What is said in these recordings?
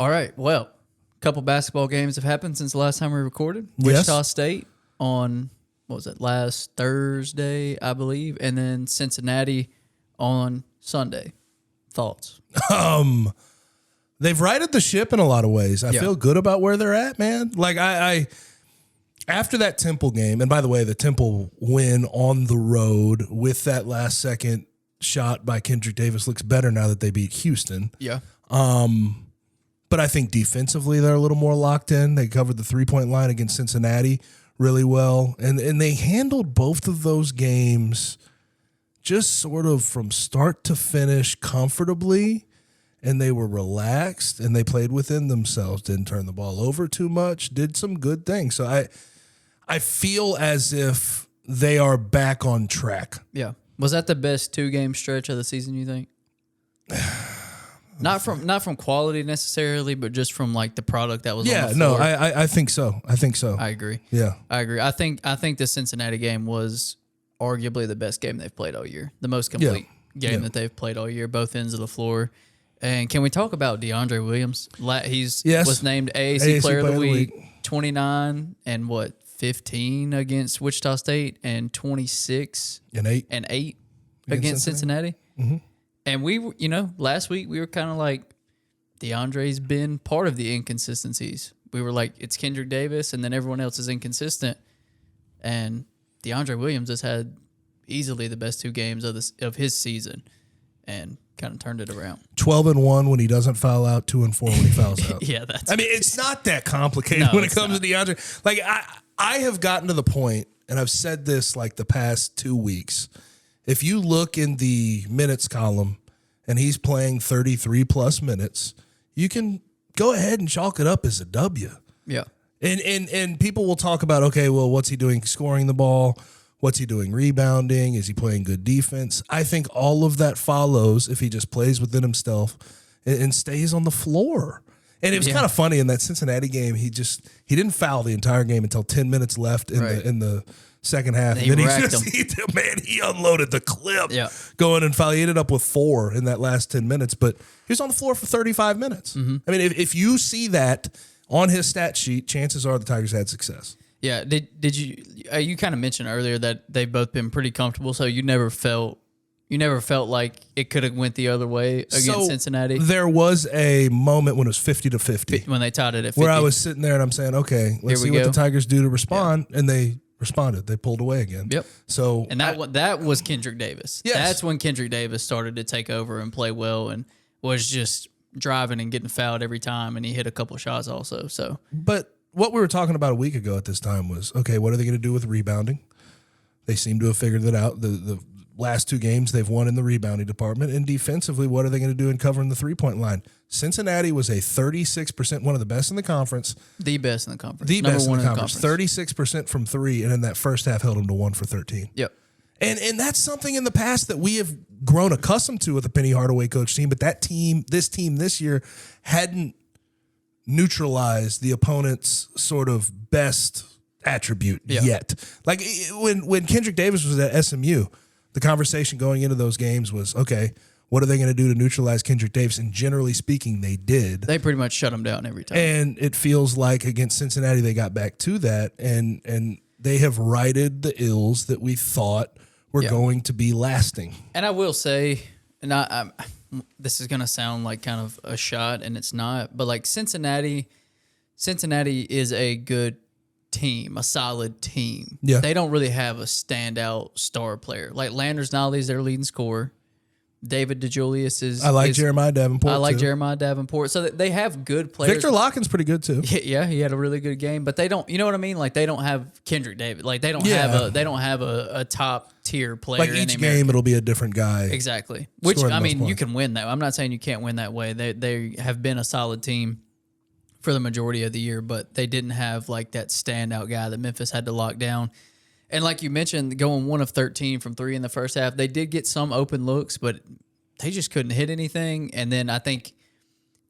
All right. Well, a couple basketball games have happened since the last time we recorded. Yes. Wichita State on, what was it, last Thursday, I believe, and then Cincinnati on Sunday. Thoughts? They've righted the ship in a lot of ways. I feel good about where they're at, man. Like I after that Temple game, and by the way, the Temple win on the road with that last second shot by Kendrick Davis looks better now that they beat Houston. Yeah. But I think defensively they're a little more locked in. They covered the 3-point line against Cincinnati really well. And they handled both of those games just sort of from start to finish comfortably. And they were relaxed and they played within themselves, didn't turn the ball over too much, did some good things. So I feel as if they are back on track. Yeah. Was that the best 2-game stretch of the season, you think? Not from quality necessarily, but just from like the product that was on the floor. I think so. I agree. Yeah. I agree. I think the Cincinnati game was arguably the best game they've played all year. The most complete game that they've played all year, both ends of the floor. And can we talk about DeAndre Williams? Was named AAC Player of the Week, 29 and 15 against Wichita State and 26 and 8 against Cincinnati. Mm-hmm. And we, last week we were kind of like, DeAndre's been part of the inconsistencies. We were like, it's Kendrick Davis, and then everyone else is inconsistent. And DeAndre Williams has had easily the best 2 games of his season, and kind of turned it around. 12-1 when he doesn't foul out, 2-4 when he fouls out. Yeah, it's not that complicated when it comes to DeAndre. Like I have gotten to the point, and I've said this like the past 2 weeks. If you look in the minutes column and he's playing 33 plus minutes, you can go ahead and chalk it up as a W. Yeah. And people will talk about, okay, well, what's he doing scoring the ball? What's he doing rebounding? Is he playing good defense? I think all of that follows if he just plays within himself and stays on the floor. And it was kind of funny in that Cincinnati game. He didn't foul the entire game until 10 minutes left in the second half. And then he unloaded the clip going and foul. He ended up with 4 in that last 10 minutes, but he was on the floor for 35 minutes. Mm-hmm. I mean, if you see that on his stat sheet, chances are the Tigers had success. Yeah. Did you kind of mentioned earlier that they've both been pretty comfortable, so you never felt like it could have went the other way against Cincinnati? There was a moment when it was 50-50. When they tied it at 50. Where I was sitting there and I'm saying, okay, let's see what the Tigers do to respond. Yeah. And they responded. They pulled away again. Yep. So that was Kendrick Davis. Yes. That's when Kendrick Davis started to take over and play well and was just driving and getting fouled every time, and he hit a couple shots also. So, but what we were talking about a week ago at this time was, okay, what are they going to do with rebounding? They seem to have figured that out. The last 2 games they've won in the rebounding department. And defensively, what are they going to do in covering the 3-point line? Cincinnati was a 36%, one of the best in the conference. The best in the conference. The best in the conference. 36% from 3, and in that first half held them to 1 for 13. Yep. And that's something in the past that we have grown accustomed to with the Penny Hardaway coach team, but that team this year hadn't neutralized the opponent's sort of best attribute yet. Like when Kendrick Davis was at SMU, the conversation going into those games was, okay, what are they going to do to neutralize Kendrick Davis? And generally speaking, they did. They pretty much shut him down every time. And it feels like against Cincinnati, they got back to that, and they have righted the ills that we thought were going to be lasting. And I will say, and this is going to sound like kind of a shot, and it's not, but like Cincinnati is a good team, a solid team. Yeah. They don't really have a standout star player. Like Landers Nolly's their leading scorer. David DeJulius is... I like Jeremiah Davenport, I like too. Jeremiah Davenport. So they have good players. Victor Larkin's pretty good, too. Yeah, he had a really good game, but they don't... You know what I mean? Like, they don't have Kendrick Davis. Like, they don't have a top-tier player in the Like, each game, it'll be a different guy. Exactly. Which, I mean, you can win that. I'm not saying you can't win that way. They have been a solid team for the majority of the year, but they didn't have, like, that standout guy that Memphis had to lock down. And like you mentioned, going 1 of 13 from 3 in the first half, they did get some open looks, but they just couldn't hit anything. And then I think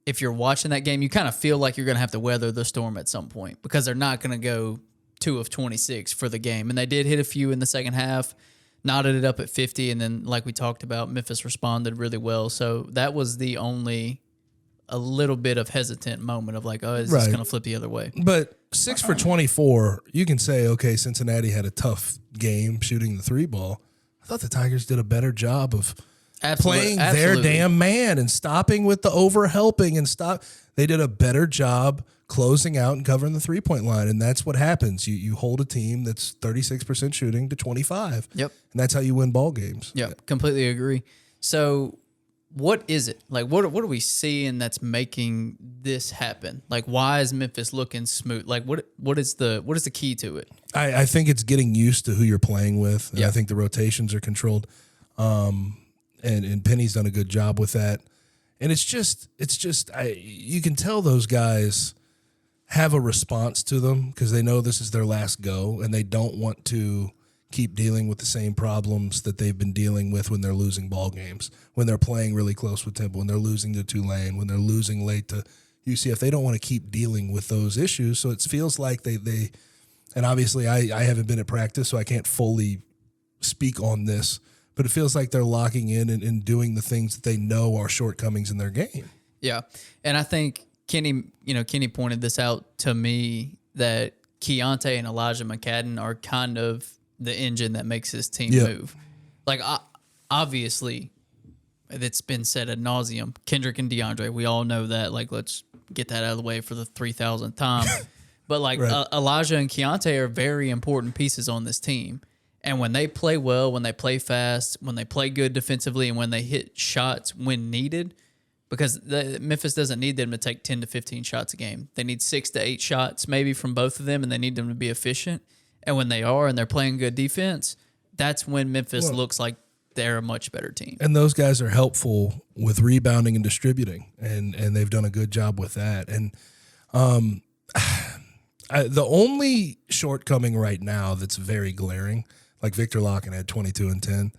if you're watching that game, you kind of feel like you're going to have to weather the storm at some point because they're not going to go 2 of 26 for the game. And they did hit a few in the second half, knotted it up at 50. And then, like we talked about, Memphis responded really well. So that was the only a little bit of hesitant moment of like, oh, is this going to flip the other way? But 6 for 24, you can say, okay, Cincinnati had a tough game shooting the 3 ball. I thought the Tigers did a better job of playing their damn man and stopping with the over-helping and stop. They did a better job closing out and covering the 3-point line, and that's what happens. You hold a team that's 36% shooting to 25. Yep. And that's how you win ball games. Yep, completely agree. So what is it? Like, what are we seeing that's making this happen? Like, why is Memphis looking smooth? Like, what is the key to it? I think it's getting used to who you're playing with, and I think the rotations are controlled. And Penny's done a good job with that. And it's just you can tell those guys have a response to them because they know this is their last go, and they don't want to keep dealing with the same problems that they've been dealing with when they're losing ball games, when they're playing really close with Temple, when they're losing to Tulane, when they're losing late to UCF. They don't want to keep dealing with those issues. So it feels like they and obviously I haven't been at practice, so I can't fully speak on this, but it feels like they're locking in and doing the things that they know are shortcomings in their game. Yeah. And I think Kenny pointed this out to me that Keontae and Elijah McCadden are kind of the engine that makes this team move. Like, obviously, it's been said ad nauseum. Kendrick and DeAndre, we all know that. Like, let's get that out of the way for the 3,000th time. But, like, right. Elijah and Keontae are very important pieces on this team. And when they play well, when they play fast, when they play good defensively, and when they hit shots when needed, because Memphis doesn't need them to take 10 to 15 shots a game. They need 6 to 8 shots maybe from both of them, and they need them to be efficient. And when they are and they're playing good defense, that's when Memphis looks like they're a much better team. And those guys are helpful with rebounding and distributing, and they've done a good job with that. And the only shortcoming right now that's very glaring, like Victor Locken had 22 and 10,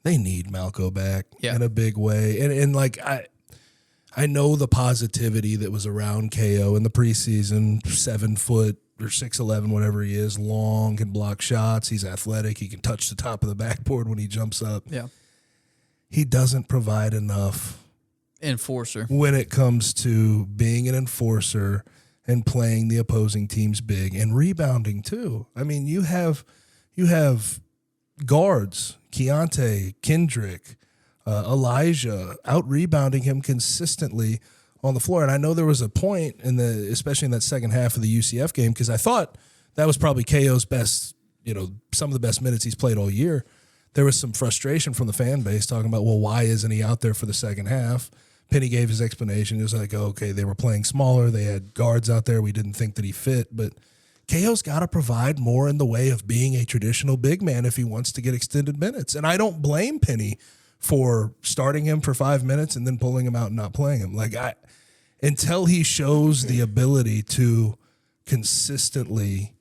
they need Malco back in a big way. And like I know the positivity that was around KO in the preseason, 7 foot or 6'11", whatever he is, long, can block shots. He's athletic. He can touch the top of the backboard when he jumps up. Yeah. He doesn't provide enough enforcer when it comes to being an enforcer and playing the opposing teams big and rebounding too. I mean, you have guards, Keontae, Kendrick, Elijah, out rebounding him consistently on the floor. And I know there was a point especially in that second half of the UCF game, because I thought that was probably KO's best, some of the best minutes he's played all year. There was some frustration from the fan base talking about, well, why isn't he out there for the second half? Penny gave his explanation. It was like, okay, they were playing smaller. They had guards out there. We didn't think that he fit. But KO's got to provide more in the way of being a traditional big man if he wants to get extended minutes. And I don't blame Penny for starting him for 5 minutes and then pulling him out and not playing him. Like, until he shows the ability to consistently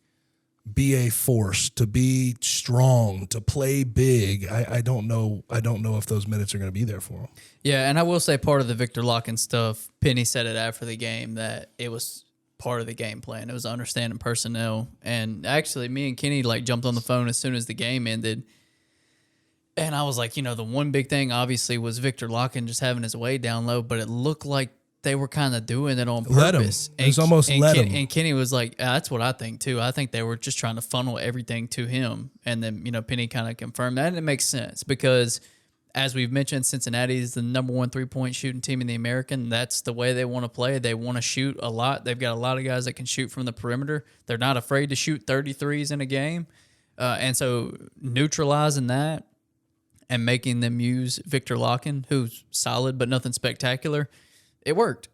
be a force, to be strong, to play big, I don't know if those minutes are going to be there for him. Yeah, and I will say part of the Victor Locken stuff, Penny said it after the game that it was part of the game plan. It was understanding personnel. And actually, me and Kenny jumped on the phone as soon as the game ended. And I was like, the one big thing obviously was Victor Locken just having his way down low, but it looked like they were kind of doing it on purpose. It was almost let him. And Kenny was like, that's what I think too. I think they were just trying to funnel everything to him. And then, Penny kind of confirmed that. And it makes sense because, as we've mentioned, Cincinnati is the number 1 3-point shooting team in the American. That's the way they want to play. They want to shoot a lot. They've got a lot of guys that can shoot from the perimeter. They're not afraid to shoot 33s in a game. And so neutralizing that and making them use Victor Locken, who's solid but nothing spectacular, it worked.